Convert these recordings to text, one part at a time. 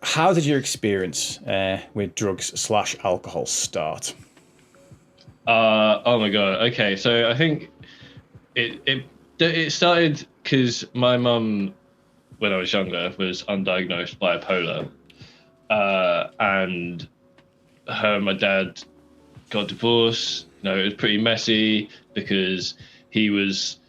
how did your experience with drugs slash alcohol start? Oh my God. Okay, so I think it started because my mum, when I was younger, was undiagnosed bipolar, and her and my dad got divorced. It was pretty messy because he was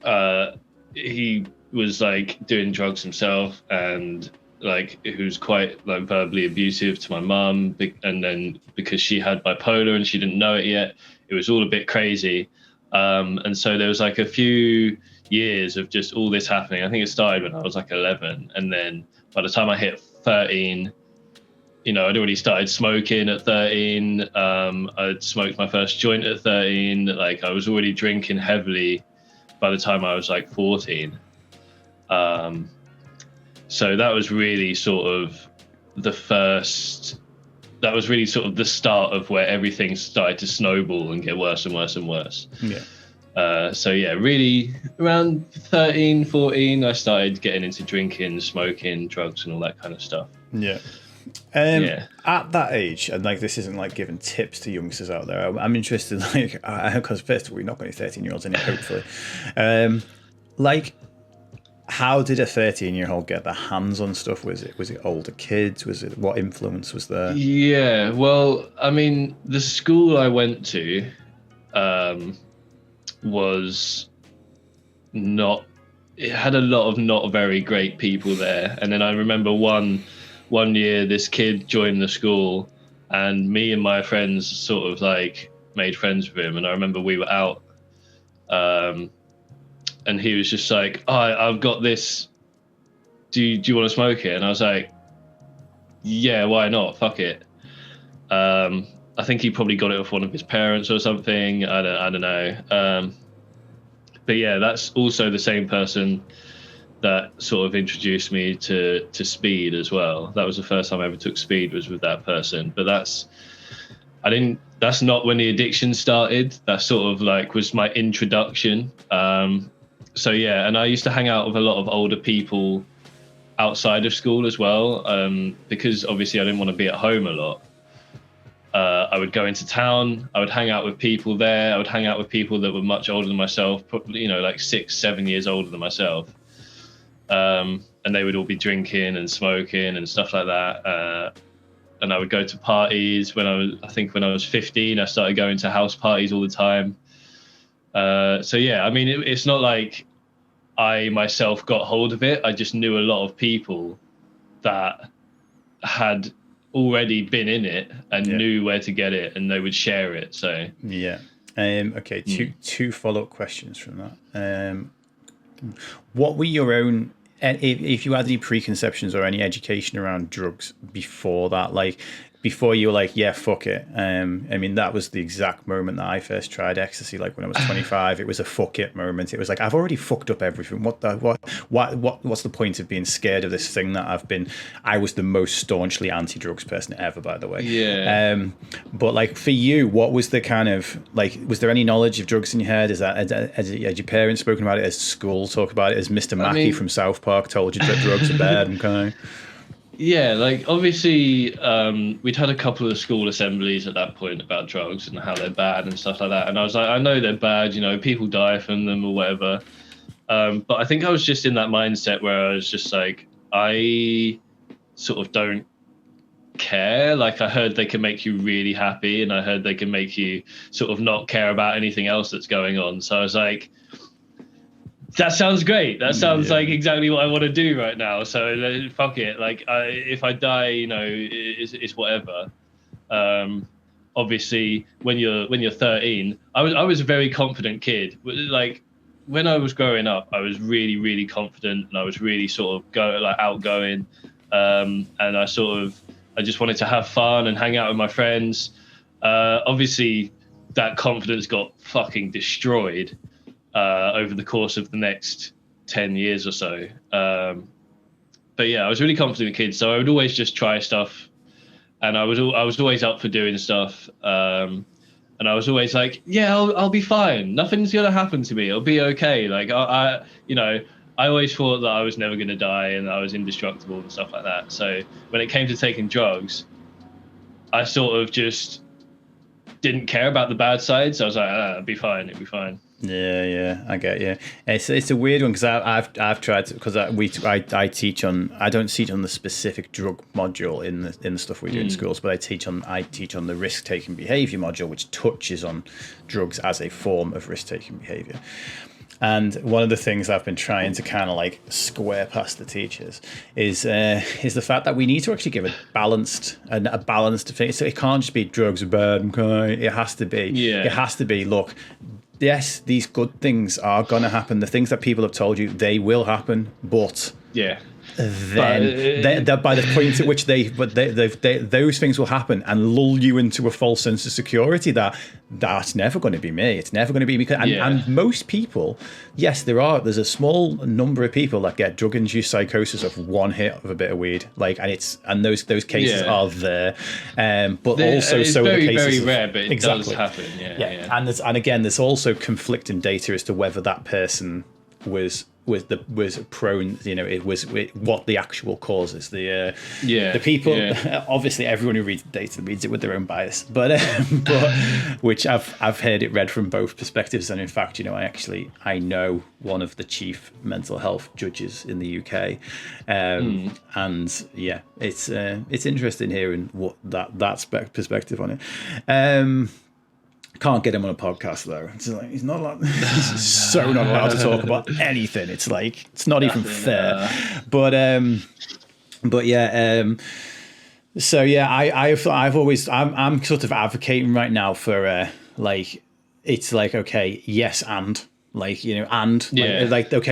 uh, he was like doing drugs himself, and like he was quite like verbally abusive to my mum, and then because she had bipolar and she didn't know it yet, it was all a bit crazy. And so there was like a few years of just all this happening. I think it started when I was like 11, and then by the time I hit 13, I'd already started smoking at 13. I'd smoked my first joint at 13. Like I was already drinking heavily by the time I was like 14. Um, so that was really sort of the first, that was really sort of the start of where everything started to snowball and get worse and worse and worse. Yeah. So yeah, really around 13, 14, I started getting into drinking, smoking, drugs and all that kind of stuff. Yeah. Yeah. At that age, and like this isn't like giving tips to youngsters out there. I'm interested, like, because first of all, we're not going to 13-year-olds in it, hopefully. Like, how did a 13-year-old get their hands on stuff? Was it older kids? Was it, what influence was there? Yeah. Well, I mean, the school I went to was not. It had a lot of not very great people there, and then I remember one year this kid joined the school, and me and my friends sort of like made friends with him, and I remember we were out, and he was just like, "Oh, I've got this. Do you want to smoke it?" And I was like, "Yeah, why not? Fuck it." I think he probably got it off one of his parents or something. I don't know. But yeah, that's also the same person that sort of introduced me to speed as well. That was the first time I ever took speed, was with that person. But that's not when the addiction started. That sort of like was my introduction. So yeah, and I used to hang out with a lot of older people outside of school as well, because obviously I didn't want to be at home a lot. I would go into town. I would hang out with people there. I would hang out with people that were much older than myself, probably, like 6-7 years older than myself. And they would all be drinking and smoking and stuff like that. And I would go to parties when I was 15, I started going to house parties all the time. So yeah, I mean, it's not like I myself got hold of it. I just knew a lot of people that had already been in it and knew where to get it, and they would share it. So yeah. Okay. Two follow-up questions from that. What were your own, and if you had any preconceptions or any education around drugs before that, like before you were like, yeah, fuck it. I mean, that was the exact moment that I first tried ecstasy. Like when I was 25, it was a fuck it moment. It was like, I've already fucked up everything. What's the point of being scared of this thing that I was the most staunchly anti-drugs person ever, by the way. Yeah. But like for you, what was the kind of like, was there any knowledge of drugs in your head? Had your parents spoken about it? Has school talked about it? Has Mr. Mackey from South Park told you that drugs are bad? And kind of... Yeah, like obviously we'd had a couple of school assemblies at that point about drugs and how they're bad and stuff like that. And I was like, I know they're bad, people die from them or whatever. But I think I was just in that mindset where I was just like, I sort of don't care. Like I heard they can make you really happy, and I heard they can make you sort of not care about anything else that's going on. So I was like, that sounds great. That sounds like exactly what I want to do right now. So fuck it. Like, if I die, it's whatever. Obviously, when you're 13, I was a very confident kid. Like, when I was growing up, I was really, really confident, and I was really sort of outgoing. And I just wanted to have fun and hang out with my friends. Obviously, that confidence got fucking destroyed over the course of the next 10 years or so. But yeah, I was really confident kid, so I would always just try stuff, and I was always up for doing stuff. And I was always like, yeah, I'll be fine. Nothing's gonna happen to me. It'll be okay. Like I I always thought that I was never going to die and I was indestructible and stuff like that. So when it came to taking drugs, I sort of just didn't care about the bad sides. I was like, it'd be fine. Yeah, I get you. It's a weird one because I've tried because I teach on. I don't teach on the specific drug module in the stuff we do in schools, but I teach on the risk taking behavior module, which touches on drugs as a form of risk taking behavior. And one of the things I've been trying to kind of like square past the teachers is the fact that we need to actually give a balanced thing. So it can't just be drugs are bad. It has to be. Yeah. It has to be. Look. Yes, these good things are going to happen. The things that people have told you, they will happen. But then by the point at which those things will happen and lull you into a false sense of security that's never going to be me. It's never going to be me. And most people, yes, there's a small number of people that get drug-induced psychosis of one hit of a bit of weed, and those cases are there. But also it's so very, are the cases very rare, but it does happen. Yeah. And again, there's also conflicting data as to whether that person was prone, it was what the actual cause is. The people, obviously everyone who reads the data reads it with their own bias, but which I've heard it read from both perspectives. And in fact, I know one of the chief mental health judges in the UK, and yeah, it's interesting hearing what that perspective on it. Can't get him on a podcast though. It's like he's so not allowed to talk about anything. It's like it's not even fair. But yeah. So yeah, I'm sort of advocating right now for it's like okay, yes, and. Okay,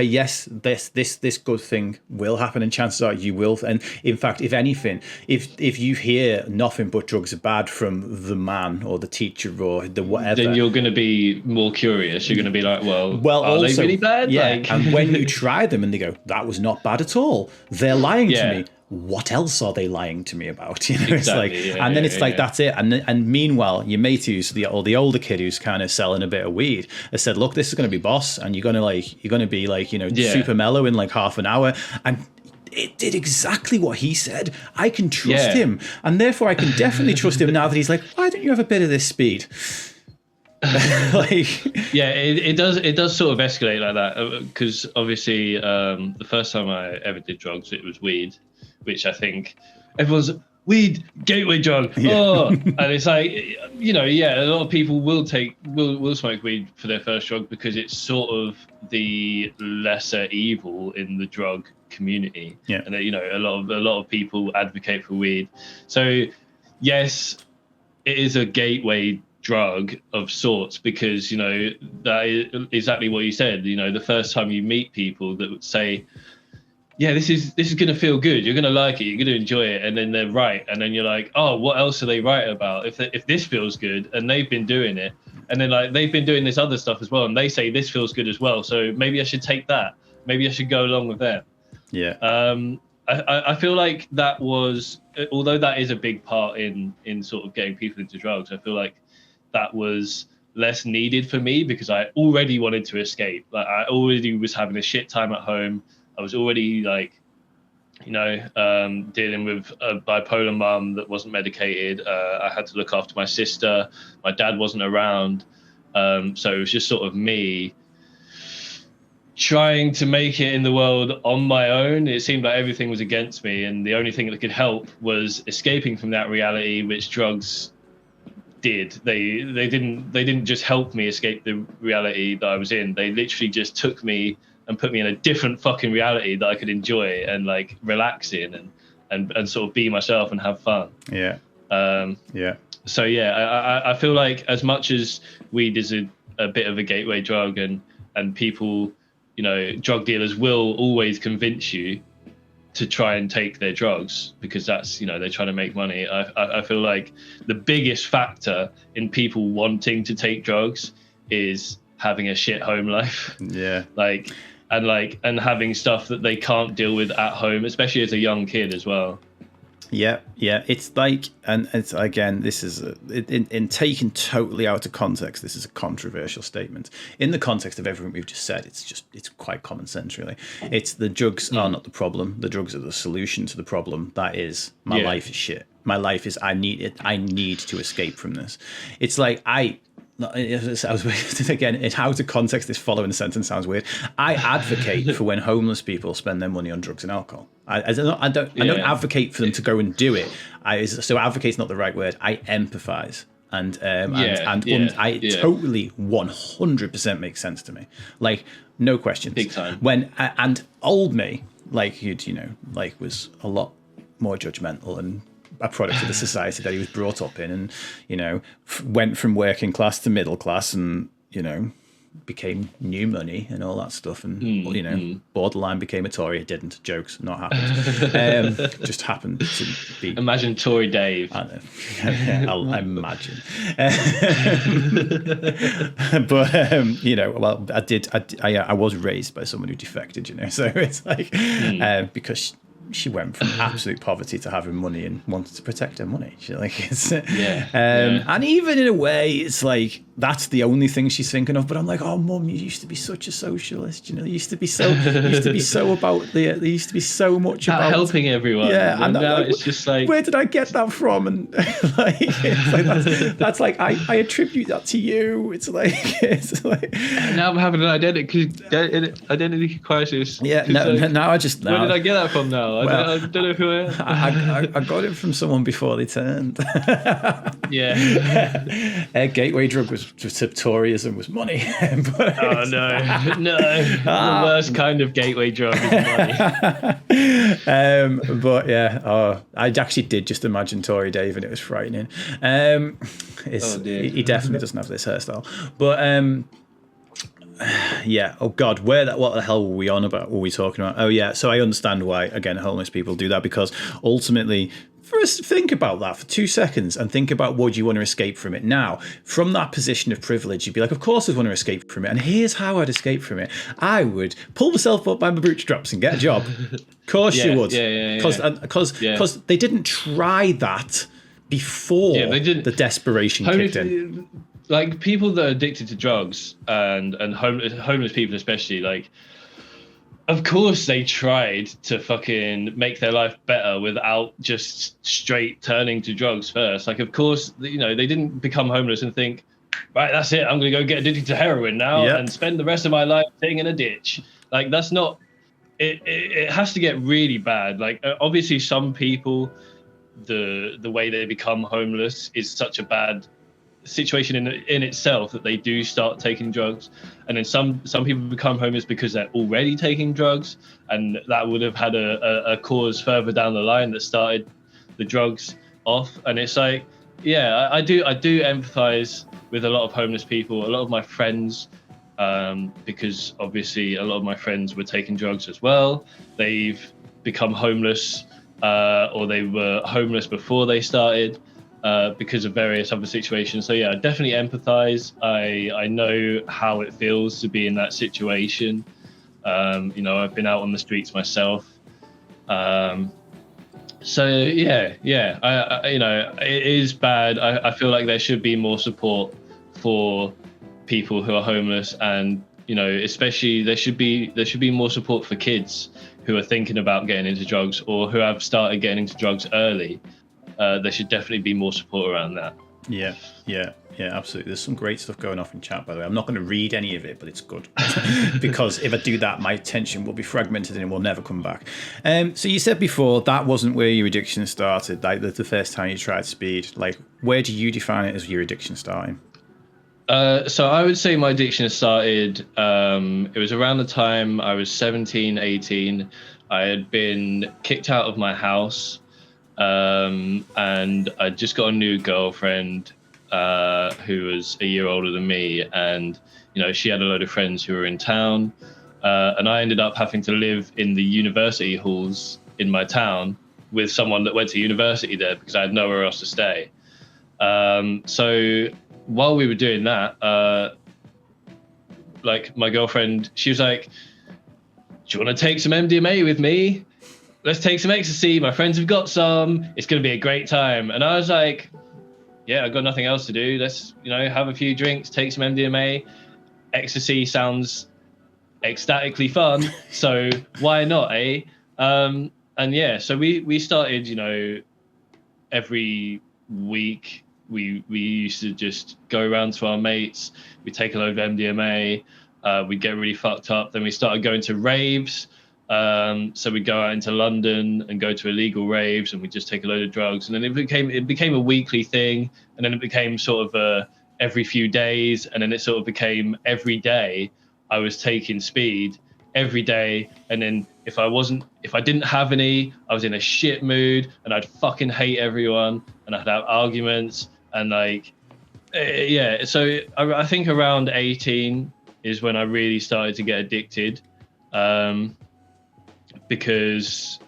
yes, this good thing will happen, and chances are you will. And in fact, if anything, if you hear nothing but drugs are bad from the man or the teacher or the whatever, then you're going to be more curious. You're going to be like, well, are also, they really bad? Yeah, and when you try them and they go, that was not bad at all, they're lying to me. What else are they lying to me about? Exactly, it's like that's it. And meanwhile, your mate who's the older kid who's kind of selling a bit of weed has said, look, this is going to be boss, and you're going to be super mellow in like half an hour, and it did exactly what he said. I can trust him, and therefore I can definitely trust him now that he's like, why don't you have a bit of this speed? It does sort of escalate like that because obviously the first time I ever did drugs, it was weed, which I think everyone's weed gateway drug. And it's like, a lot of people will smoke weed for their first drug because it's sort of the lesser evil in the drug community. And a lot of people advocate for weed. So yes, it is a gateway drug of sorts because that is exactly what you said. The first time you meet people that would say, yeah, this is going to feel good, you're going to like it, you're going to enjoy it, and then they're right, and then you're like, oh, what else are they right about? If this feels good and they've been doing it, and then like they've been doing this other stuff as well, and they say this feels good as well, so maybe I should take that, maybe I should go along with them. I feel like that was, although that is a big part in sort of getting people into drugs, I feel like that was less needed for me because I already wanted to escape. Like I already was having a shit time at home. I was already dealing with a bipolar mum that wasn't medicated. I had to look after my sister. My dad wasn't around. So it was just sort of me trying to make it in the world on my own. It seemed like everything was against me. And the only thing that could help was escaping from that reality, which drugs did. They didn't just help me escape the reality that I was in. They literally just took me and put me in a different fucking reality that I could enjoy and like relax in and sort of be myself and have fun. So I feel like as much as weed is a bit of a gateway drug and people, drug dealers will always convince you to try and take their drugs because that's, they're trying to make money. I feel like the biggest factor in people wanting to take drugs is having a shit home life. And having stuff that they can't deal with at home, especially as a young kid as well. Yeah, yeah. It's like, and it's again, this is in taken totally out of context. This is a controversial statement. In the context of everything we've just said, it's quite common sense, really. It's the drugs are not the problem. The drugs are the solution to the problem. That is, my life is shit. My life is, I need it. I need to escape from this. It's like I was again, it's how to context this following sentence sounds weird. I advocate for when homeless people spend their money on drugs and alcohol. I don't advocate for them to go and do it. So advocate's not the right word. I empathize. And I totally 100% makes sense to me. Like, no questions. Big time. When and old me, like like was a lot more judgmental and a product of the society that he was brought up in, and went from working class to middle class, and became new money and all that stuff, and borderline became a Tory. It didn't. Jokes, not happened. Just happened to be. Imagine Tory Dave. I know. I'll imagine. But well, I was raised by someone who defected. So it's like because she went from absolute poverty to having money and wanted to protect her money. And even in a way, it's like that's the only thing she's thinking of. But I'm like, oh, Mum, you used to be such a socialist. You used to be so about there used to be so much about helping everyone. Yeah, and now like, it's just like, where did I get that from? And like, that's like I attribute that to you. It's like now I'm having an identity crisis. Yeah, now I just where did I get that from now? I don't know who I am. I got it from someone before they turned. Yeah. Gateway drug was Toryism was money. But oh no. The worst kind of gateway drug is money. But yeah, I actually did just imagine Tory Dave, and it was frightening. He definitely doesn't have this hairstyle. But yeah. Oh God, what the hell were we on about? What were we talking about? Oh yeah. So I understand why, again, homeless people do that, because ultimately, first think about that for 2 seconds and think about, would you want to escape from it? Now, from that position of privilege, you'd be like, of course I'd want to escape from it. And here's how I'd escape from it. I would pull myself up by my bootstraps and get a job. Of course you would. Because they didn't try that before the desperation kicked in. Like, people that are addicted to drugs and homeless people especially, like, of course they tried to fucking make their life better without just straight turning to drugs first. Like, of course, they didn't become homeless and think, right, that's it, I'm going to go get addicted to heroin now and spend the rest of my life sitting in a ditch. Like, that's not... It has to get really bad. Like, obviously some people, the way they become homeless is such a bad situation in itself that they do start taking drugs, and then some people become homeless because they're already taking drugs, and that would have had a cause further down the line that started the drugs off. And it's like, yeah, I do empathize with a lot of homeless people, a lot of my friends, because obviously a lot of my friends were taking drugs as well. They've become homeless, or they were homeless before they started, because of various other situations. So yeah, I definitely empathize. I know how it feels to be in that situation. I've been out on the streets myself. So yeah, it is bad. I feel like there should be more support for people who are homeless, and especially there should be more support for kids who are thinking about getting into drugs or who have started getting into drugs early. There should definitely be more support around that. Yeah, absolutely. There's some great stuff going off in chat, by the way. I'm not going to read any of it, but it's good. Because if I do that, my attention will be fragmented and it will never come back. So you said before that wasn't where your addiction started, like the first time you tried speed. Like, where do you define it as your addiction starting? So I would say my addiction started, it was around the time I was 17, 18. I had been kicked out of my house. And I just got a new girlfriend who was a year older than me, and she had a load of friends who were in town, and I ended up having to live in the university halls in my town with someone that went to university there because I had nowhere else to stay. So while we were doing that, like, my girlfriend, she was like, do you want to take some MDMA with me? let's take some ecstasy. My friends have got some. It's going to be a great time. And I was like, yeah, I've got nothing else to do. Let's, have a few drinks, take some MDMA. Ecstasy sounds ecstatically fun. So why not, eh? And yeah, so we started, every week we used to just go around to our mates. We take a load of MDMA. We get really fucked up. Then we started going to raves. So we go out into London and go to illegal raves, and we just take a load of drugs. And then it became a weekly thing, and then it became sort of every few days, and then it sort of became every day. I was taking speed every day, and then if I didn't have any, I was in a shit mood, and I'd fucking hate everyone, and I'd have arguments, and yeah. So I think around 18 is when I really started to get addicted. Because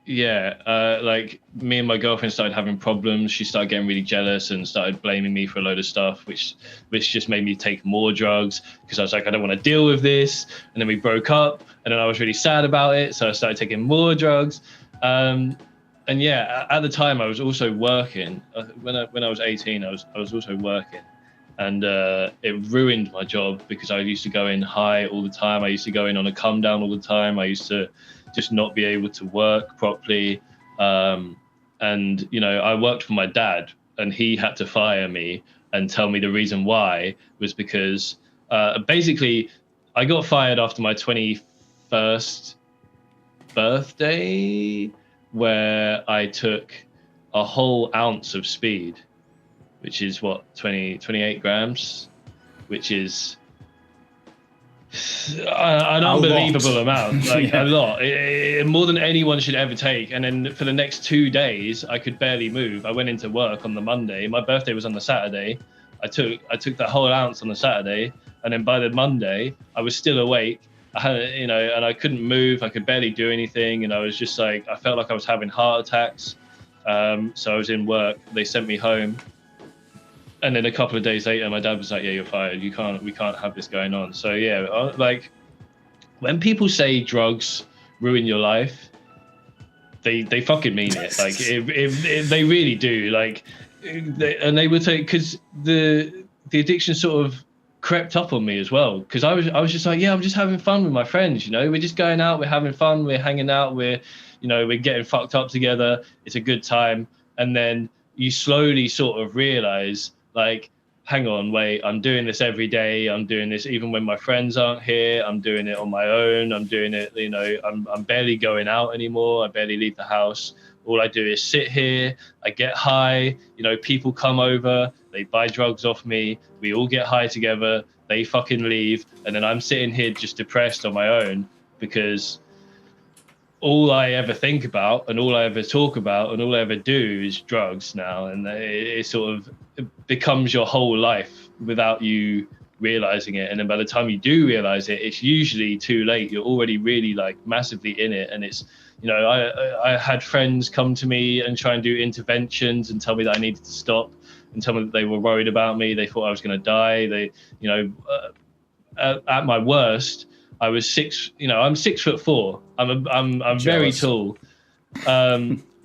like me and my girlfriend started having problems. She started getting really jealous and started blaming me for a load of stuff, which just made me take more drugs, because I was like, I don't want to deal with this. And then we broke up, and then I was really sad about it, so I started taking more drugs. And yeah, at the time I was also working. When I was 18, I was also working, and it ruined my job, because I used to go in high all the time. I used to go in on a come down all the time. I used to just not be able to work properly. And, I worked for my dad, and he had to fire me and tell me the reason why was because basically I got fired after my 21st birthday, where I took a whole ounce of speed, which is 28 grams, which is an unbelievable amount, a lot, more than anyone should ever take. And then for the next 2 days, I could barely move. I went into work on the Monday. My birthday was on the Saturday. I took that whole ounce on the Saturday, and then by the Monday, I was still awake. I had, and I couldn't move. I could barely do anything, and I was just like, I felt like I was having heart attacks. So I was in work. They sent me home. And then a couple of days later, my dad was like, yeah, you're fired. We can't have this going on. So yeah, like when people say drugs ruin your life, they fucking mean it. Like they really do. Like, they would say, because the addiction sort of crept up on me as well. Because I was just like, yeah, I'm just having fun with my friends. We're just going out, we're having fun, we're hanging out, we're getting fucked up together. It's a good time. And then you slowly sort of realize, like, hang on, wait, I'm doing this every day. I'm doing this even when my friends aren't here. I'm doing it on my own. I'm doing it, I'm barely going out anymore. I barely leave the house. All I do is sit here. I get high. People come over. They buy drugs off me. We all get high together. They fucking leave. And then I'm sitting here just depressed on my own, because all I ever think about and all I ever talk about and all I ever do is drugs now. And it sort of becomes your whole life without you realizing it. And then by the time you do realize it, it's usually too late. You're already really like massively in it. And it's, I had friends come to me and try and do interventions and tell me that I needed to stop, and tell me that they were worried about me. They thought I was going to die. They, at my worst, I was I'm 6'4". I'm very tall.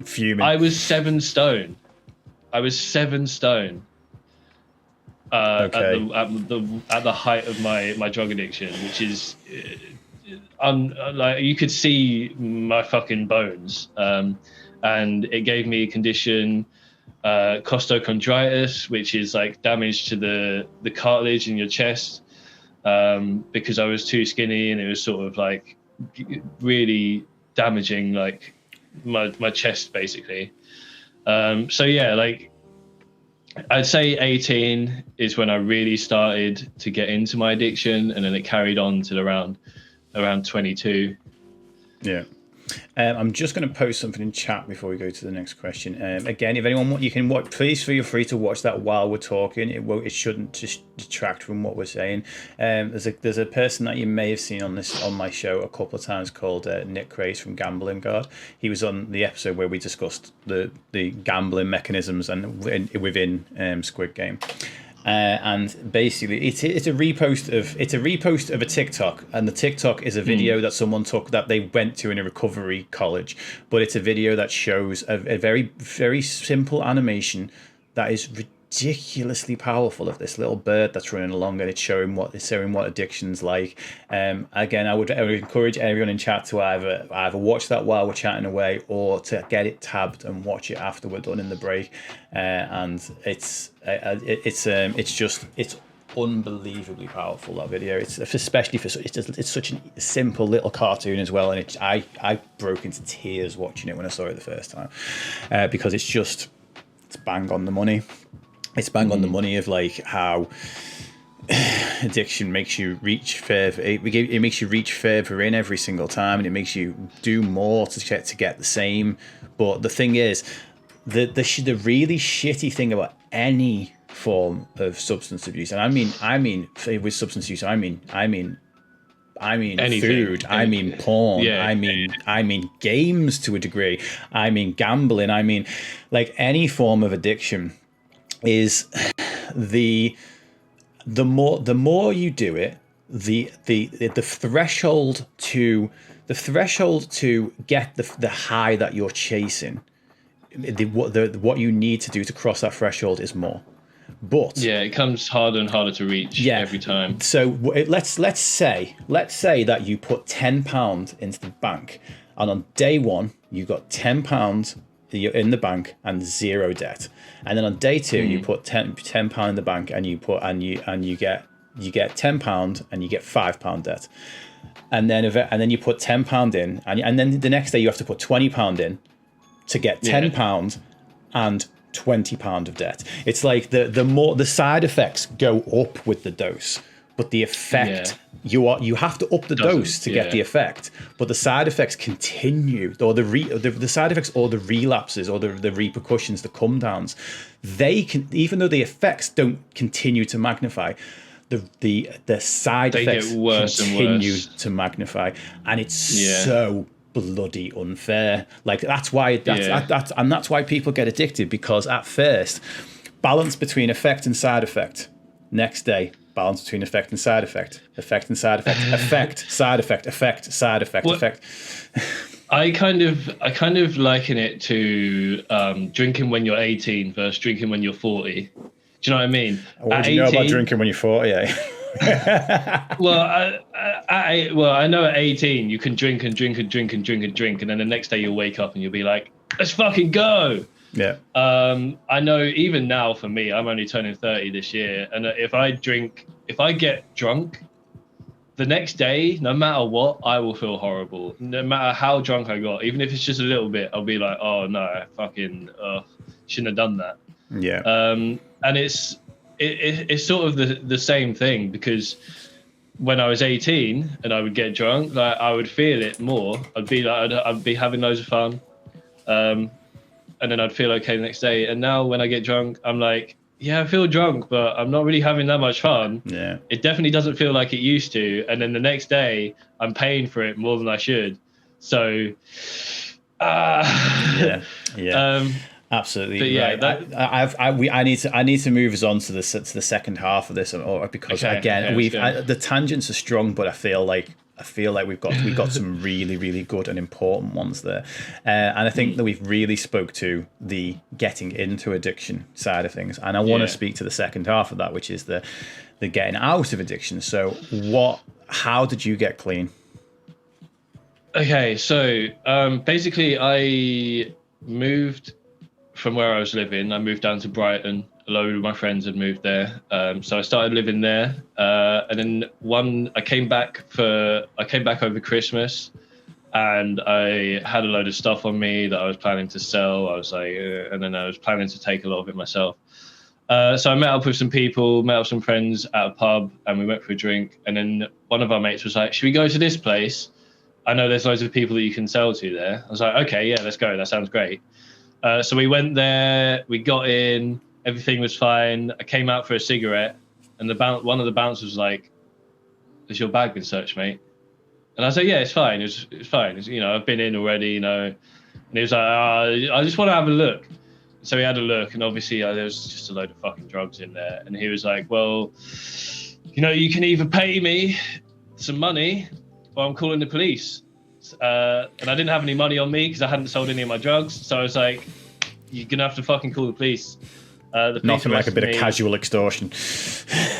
Fuming. I was 7 stone. Okay. At the height of my drug addiction, which is like you could see my fucking bones. And it gave me a condition, costochondritis, which is like damage to the cartilage in your chest. Because I was too skinny, and it was sort of like really damaging like my chest basically. So yeah, like I'd say 18 is when I really started to get into my addiction, and then it carried on till around 22. Yeah. I'm just going to post something in chat before we go to the next question. Again, if anyone want, you can watch. Please feel free to watch that while we're talking. It shouldn't just detract from what we're saying. There's a person that you may have seen on my show a couple of times called Nick Crace from Gambling Guard. He was on the episode where we discussed the gambling mechanisms and within Squid Game. and basically it's a repost of a TikTok, and the TikTok is a video that someone took that they went to in a recovery college, but it's a video that shows a very, very simple animation that is ridiculously powerful of this little bird that's running along, and it's showing what addiction's like. Again, I would encourage everyone in chat to either watch that while we're chatting away, or to get it tabbed and watch it after we're done in the break. And it's unbelievably powerful, that video. It's especially for it's such a simple little cartoon as well, and I broke into tears watching it when I saw it the first time, because it's bang on the money. It's bang on the money of like how addiction makes you reach further. It makes you reach further in every single time, and it makes you do more to get the same. But the thing is, the really shitty thing about any form of substance abuse, and I mean with substance use, I mean anything, food, I mean porn, yeah, I mean games to a degree, I mean gambling, I mean like any form of addiction is the more you do it, the threshold to get the high that you're chasing, what you need to do to cross that threshold is more. But yeah, it comes harder and harder to reach every time. So let's say that you put £10 into the bank, and on day one you got £10 in the bank and zero debt, and then on day two you put £10 in the bank, and you get £10 and you get £5 debt, and then you put £10 in, and then the next day you have to put £20 in to get £10 and £20 of debt. It's like the side effects go up with the dose, but the effect you have to up the dose to get the effect, but the side effects continue, or the side effects or the relapses or the repercussions, the come downs, they can, even though the effects don't continue to magnify, the side effects continue to magnify, and it's so bloody unfair. Like that's why that's why people get addicted, because at first balance between effect and side effect, next day balance between effect and side effect, effect and side effect, effect, side effect, effect, side effect, effect. I kind of liken it to drinking when you're 18 versus drinking when you're 40. Do you know what I mean? What do you know about drinking when you're 40? Well, I know at 18 you can drink, and then the next day you'll wake up and you'll be like, let's fucking go. Yeah. I know even now for me, I'm only turning 30 this year, and if I get drunk, the next day, no matter what, I will feel horrible. No matter how drunk I got, even if it's just a little bit, I'll be like, oh no, I fucking shouldn't have done that. Yeah. And it's sort of the same thing, because when I was 18 and I would get drunk, like I would feel it more. I'd be having loads of fun, and then I'd feel okay the next day. And now when I get drunk, I'm like, yeah, I feel drunk, but I'm not really having that much fun. Yeah, it definitely doesn't feel like it used to. And then the next day, I'm paying for it more than I should. So, absolutely. But yeah, right. I need to move us on to the second half of this, because the tangents are strong, but I feel like we've got some really, really good and important ones there, and I think that we've really spoke to the getting into addiction side of things, and I want to speak to the second half of that, which is the getting out of addiction. So how did you get clean? Okay, so basically I moved from where I was living. I moved down to Brighton. A load of my friends had moved there, so I started living there. And then I came back over Christmas, and I had a load of stuff on me that I was planning to sell. I was like, and then I was planning to take a lot of it myself. So I met up with some people, met up with some friends at a pub, and we went for a drink. And then one of our mates was like, "Should we go to this place? I know there's loads of people that you can sell to there." I was like, "Okay, yeah, let's go. That sounds great." So we went there. We got in. Everything was fine. I came out for a cigarette, and one of the bouncers was like, "Has your bag been searched, mate?" And I was like, "Yeah, it's fine. It's fine. I've been in already, And he was like, "I just want to have a look." So he had a look, and obviously there was just a load of fucking drugs in there. And he was like, well, you know, you can either pay me some money or I'm calling the police. And I didn't have any money on me because I hadn't sold any of my drugs. So I was like, you're going to have to fucking call the police. The police Nothing like a bit me. of casual extortion.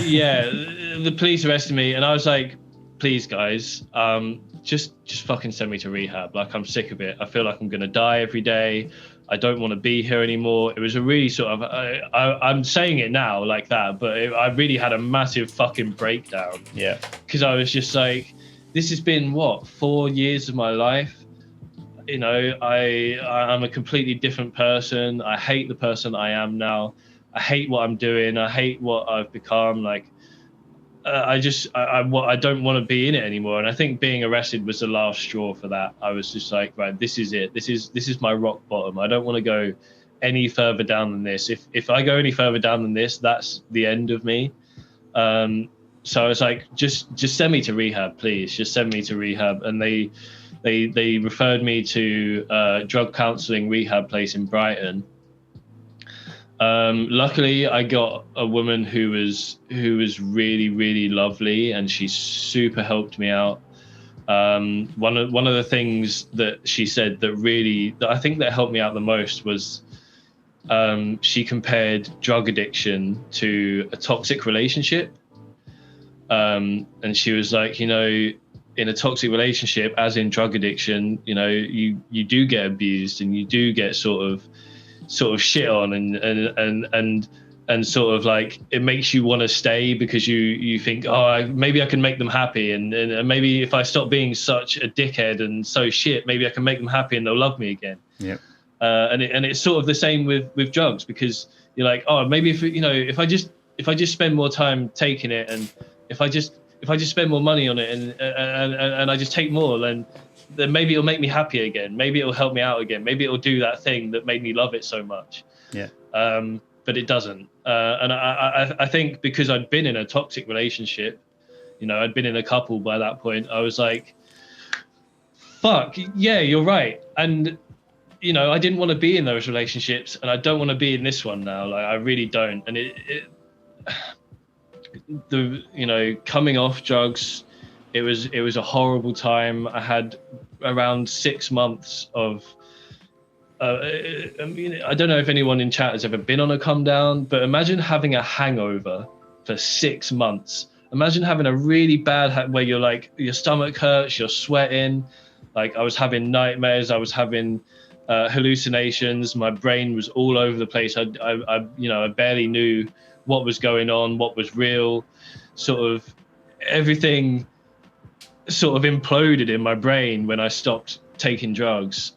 Yeah, the police arrested me, and I was like, please, guys, just fucking send me to rehab. Like, I'm sick of it. I feel like I'm going to die every day. I don't want to be here anymore. It was a really sort of, I'm saying it now like that, but I really had a massive fucking breakdown. Yeah. Because I was just like, this has been, 4 years of my life. You know, I'm a completely different person. I hate the person I am now. I hate what I'm doing. I hate what I've become. Like, I don't want to be in it anymore. And I think being arrested was the last straw for that. I was just like, right, this is it. This is my rock bottom. I don't want to go any further down than this. If I go any further down than this, that's the end of me. So I was like, just send me to rehab, please. Just send me to rehab. And they referred me to a drug counselling rehab place in Brighton. Luckily, I got a woman who was really, really lovely, and she super helped me out. One of the things that she said that I think that helped me out the most was she compared drug addiction to a toxic relationship. And she was like, you know, in a toxic relationship, as in drug addiction, you know, you do get abused and you do get sort of shit on and sort of like it makes you want to stay because you think, maybe I can make them happy and maybe if I stop being such a dickhead and so shit, maybe I can make them happy and they'll love me again. Yeah. And it's sort of the same with drugs, because you're like, maybe if I just spend more time taking it, and if I just spend more money on it and I just take more, then maybe it'll make me happy again. Maybe it'll help me out again. Maybe it'll do that thing that made me love it so much. Yeah. But it doesn't. And I think because I'd been in a toxic relationship, you know, I'd been in a couple by that point, I was like, fuck, yeah, you're right. And, you know, I didn't want to be in those relationships, and I don't want to be in this one now. Like, I really don't. And coming off drugs, it was a horrible time. I had around 6 months of I don't know if anyone in chat has ever been on a come down, but imagine having a hangover for 6 months. Imagine having a really bad where you're like, your stomach hurts, you're sweating. Like, I was having nightmares, I was having hallucinations, my brain was all over the place. I barely knew what was going on, what was real. Sort of everything sort of imploded in my brain when I stopped taking drugs.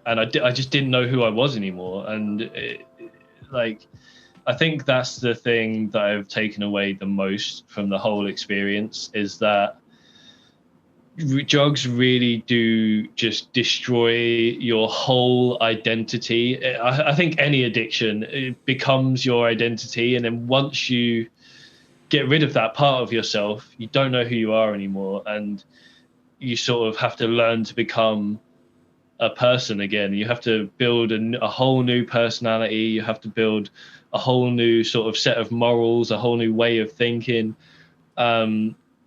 And I just didn't know who I was anymore. And I think that's the thing that I've taken away the most from the whole experience, is that drugs really do just destroy your whole identity. I think any addiction, it becomes your identity. And then once you get rid of that part of yourself, you don't know who you are anymore. And you sort of have to learn to become a person again. You have to build a whole new personality. You have to build a whole new sort of set of morals, a whole new way of thinking.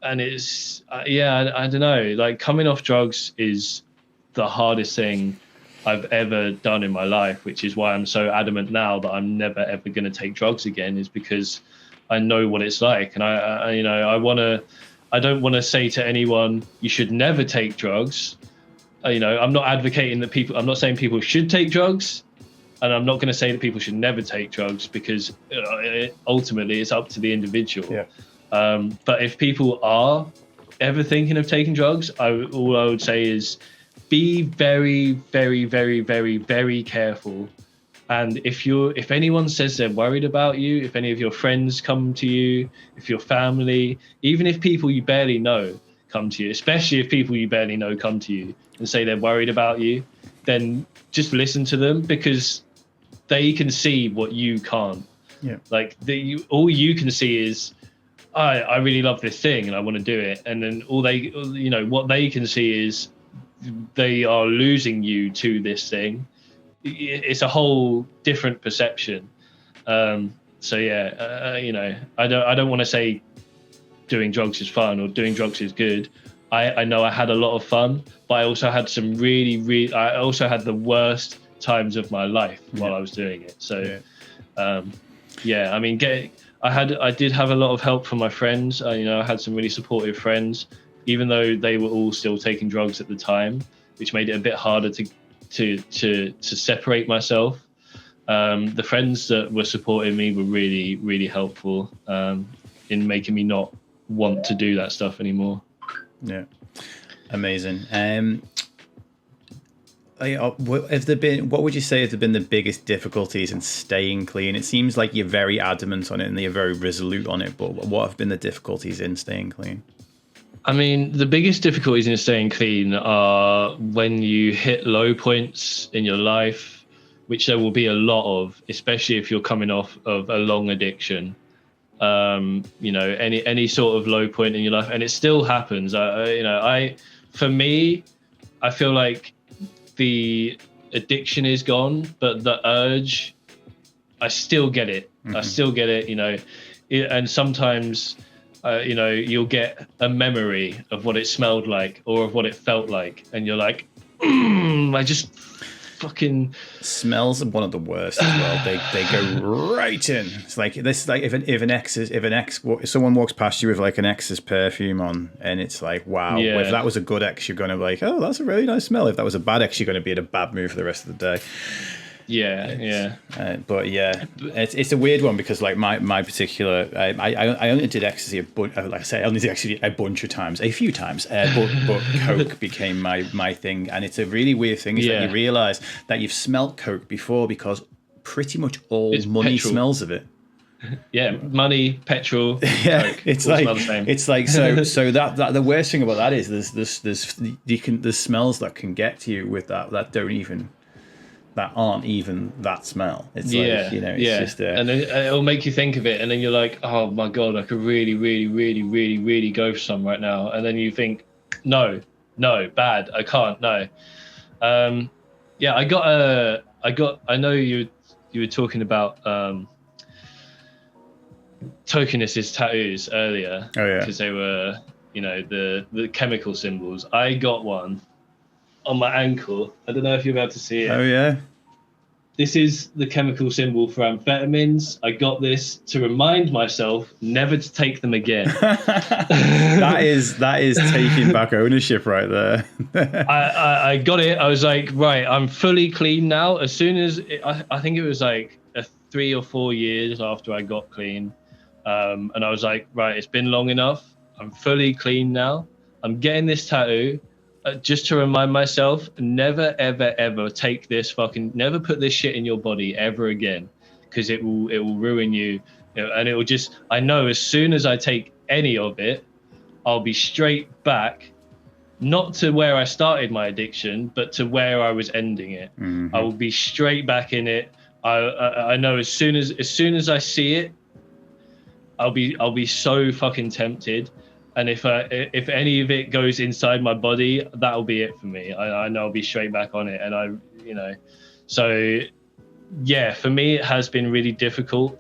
And it's, I don't know, like, coming off drugs is the hardest thing I've ever done in my life, which is why I'm so adamant now that I'm never, ever going to take drugs again, is because I know what it's like. And I don't want to say to anyone, you should never take drugs. I'm not advocating that I'm not saying people should take drugs, and I'm not going to say that people should never take drugs, because ultimately it's up to the individual. Yeah. But if people are ever thinking of taking drugs, all I would say is be very, very, very, very, very careful. And if anyone says they're worried about you, if any of your friends come to you, if your family, even if people you barely know come to you, especially if people you barely know come to you and say they're worried about you, then just listen to them, because they can see what you can't. Yeah. Like, all you can see is, I really love this thing and I want to do it. And then what they can see is they are losing you to this thing. it's a whole different perception. So yeah, I don't want to say doing drugs is fun or doing drugs is good. I know I had a lot of fun, but I also had some I also had the worst times of my life while I was doing it. So I mean, I did have a lot of help from my friends. I had some really supportive friends, even though they were all still taking drugs at the time, which made it a bit harder to separate myself. The friends that were supporting me were really, really helpful in making me not want to do that stuff anymore. Yeah, amazing. What would you say have been the biggest difficulties in staying clean? It seems like you're very adamant on it and you're very resolute on it, but what have been the difficulties in staying clean? I mean, the biggest difficulties in staying clean are when you hit low points in your life, which there will be a lot of, especially if you're coming off of a long addiction. Any sort of low point in your life, and it still happens. For me, I feel like the addiction is gone, but the urge, I still get it. Mm-hmm. I still get it, and sometimes, you'll get a memory of what it smelled like or of what it felt like, and you're like, I just fucking... Smells are one of the worst as well. They go right in. It's like this. Like if someone walks past you with like an ex's perfume on, and it's like, wow. Yeah. If that was a good ex, you're gonna be like, oh, that's a really nice smell. If that was a bad ex, you're gonna be in a bad mood for the rest of the day. But yeah, it's a weird one because like my particular, I only did ecstasy I only did ecstasy a bunch of times, a few times, but coke became my thing, and it's a really weird thing is that you realise that you've smelt coke before because pretty much all money petrol. Smells of it. Yeah, money, petrol. Yeah, coke, it's like so that the worst thing about that is there's smells that can get to you with that aren't even that smell. It's it's just and then it'll make you think of it, and then you're like, oh my god, I could really, really, really, really, really go for some right now, and then you think, no, bad, I can't, no. I know you were talking about tokenis's tattoos earlier. Oh yeah, because they were the chemical symbols. I got one on my ankle. I don't know if you're about to see it. Oh yeah. This is the chemical symbol for amphetamines. I got this to remind myself never to take them again. that is taking back ownership right there. I got it. I was like, right, I'm fully clean now. As soon as I think it was like 3 or 4 years after I got clean, and I was like, right, it's been long enough. I'm fully clean now. I'm getting this tattoo. Just to remind myself, never, ever, ever take this never put this shit in your body ever again, because it will ruin you, and it will just, I know as soon as I take any of it, I'll be straight back, not to where I started my addiction, but to where I was ending it. Mm-hmm. I will be straight back in it. I know as soon as I see it, I'll be so fucking tempted. And if any of it goes inside my body, that'll be it for me. I know I'll be straight back on it. And so yeah, for me, it has been really difficult.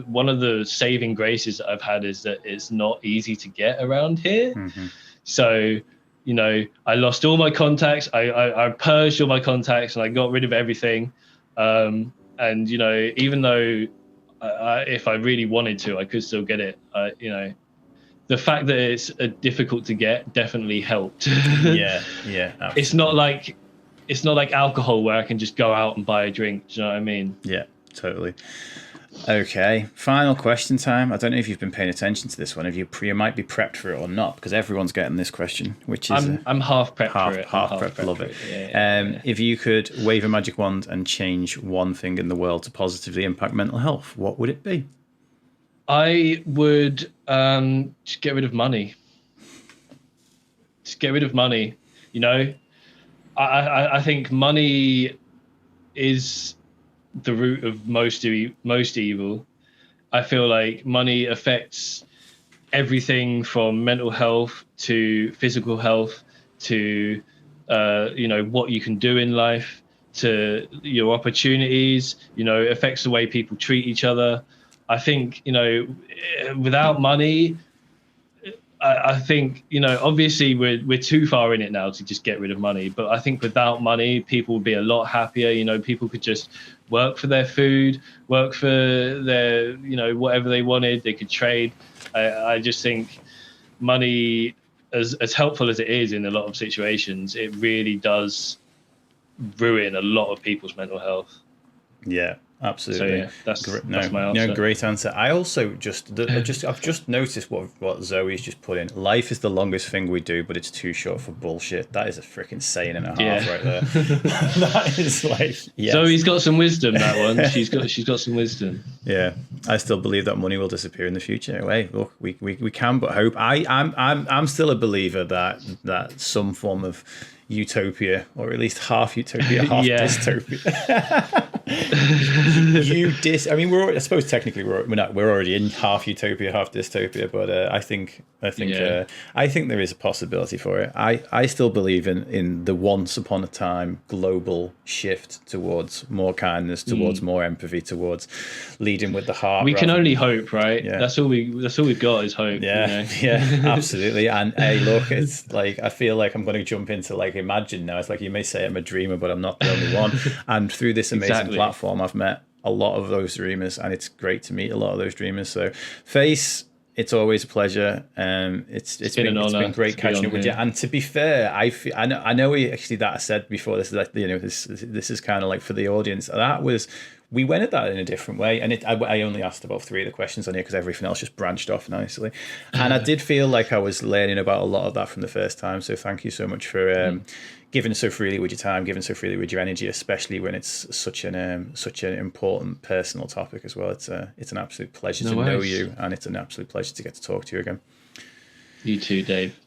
One of the saving graces that I've had is that it's not easy to get around here. Mm-hmm. So, I lost all my contacts. I purged all my contacts and I got rid of everything. And, even though if I really wanted to, I could still get it. The fact that it's difficult to get definitely helped. Yeah, absolutely. It's not like alcohol where I can just go out and buy a drink. Do you know what I mean? Yeah, totally. Okay, final question time. I don't know if you've been paying attention to this one. If you might be prepped for it or not, because everyone's getting this question, which is I'm half prepped for it. Half prepped. Love it. Yeah. If you could wave a magic wand and change one thing in the world to positively impact mental health, what would it be? I would just get rid of money. Just get rid of money. I think money is the root of most evil. I feel like money affects everything from mental health to physical health to what you can do in life to your opportunities. You know, it affects the way people treat each other. I think, you know, without money, I think, you know, obviously we're too far in it now to just get rid of money. But I think without money, people would be a lot happier. You know, people could just work for their food, work for their, you know, whatever they wanted. They could trade. I just think money, as helpful as it is in a lot of situations, it really does ruin a lot of people's mental health. Yeah, absolutely. So yeah, that's my answer. No, great answer. I also I've just noticed what Zoe's just put in. Life is the longest thing we do, but it's too short for bullshit. That is a freaking saying and a half right there. That is like, yes. Zoe's got some wisdom. That one, she's got some wisdom. Yeah, I still believe that money will disappear in the future. Anyway, look, we can but hope. I'm still a believer that some form of utopia, or at least half utopia, half dystopia. I mean, I suppose technically we're already in half utopia, half dystopia, but I think there is a possibility for it. I still believe in the once upon a time global shift towards more kindness, towards more empathy, towards leading with the heart. We can only hope, right? Yeah. That's all we've got is hope. Yeah, you know? Yeah, absolutely. And hey, look, it's like I feel like I'm going to jump into like imagine now. It's like you may say I'm a dreamer, but I'm not the only one. And through this amazing platform, I've met a lot of those dreamers, and it's great to meet a lot of those dreamers. So, Face, it's always a pleasure. It's been great catching up with you. And to be fair, I know actually that I said before, this is like, you know, this is kind of like for the audience. That was, we went at that in a different way, and I only asked about 3 of the questions on here because everything else just branched off nicely. And I did feel like I was learning about a lot of that from the first time. So thank you so much for giving so freely with your time, giving so freely with your energy, especially when it's such an important personal topic as well. It's an absolute pleasure to know you, and it's an absolute pleasure to get to talk to you again. You too, Dave.